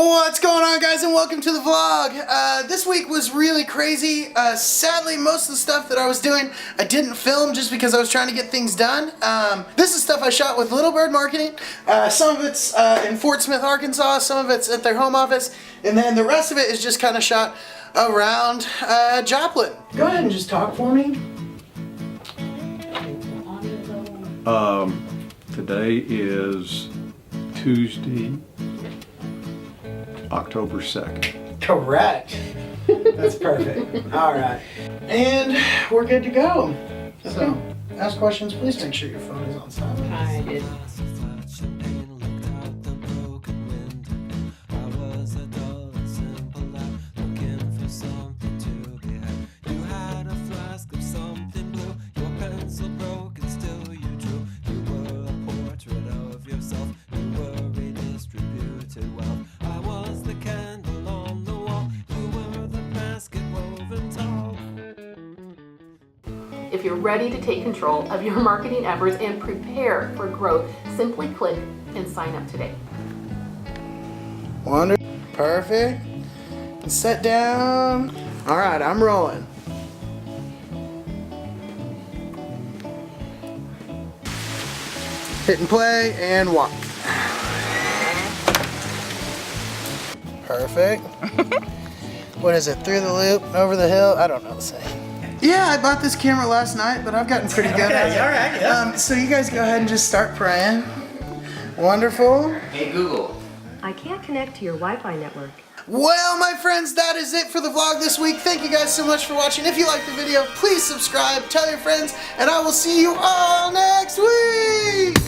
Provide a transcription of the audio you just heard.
What's going on, guys, and welcome to the vlog. This week was really crazy. Sadly, most of the stuff that I was doing I didn't film just because I was trying to get things done. This is stuff I shot with Little Bird Marketing. Some of it's in Fort Smith, Arkansas, some of it's at their home office, and then the rest of it is just kind of shot around Joplin. Go ahead and just talk for me. Today is Tuesday, October 2nd. Correct. That's perfect. All right. And we're good to go. So, ask questions. Please make sure your phone is on silent. I did. If you're ready to take control of your marketing efforts and prepare for growth, simply click and sign up today. Wonderful. Perfect. And set down. All right, I'm rolling. Hit and play and walk. Perfect. What is it? Through the loop, over the hill? I don't know the saying. Yeah, I bought this camera last night, but I've gotten pretty good at it. All right, yeah. So you guys go ahead and just start praying. Wonderful. Hey Google. I can't connect to your Wi-Fi network. Well, my friends, that is it for the vlog this week. Thank you guys so much for watching. If you liked the video, please subscribe, tell your friends, and I will see you all next week.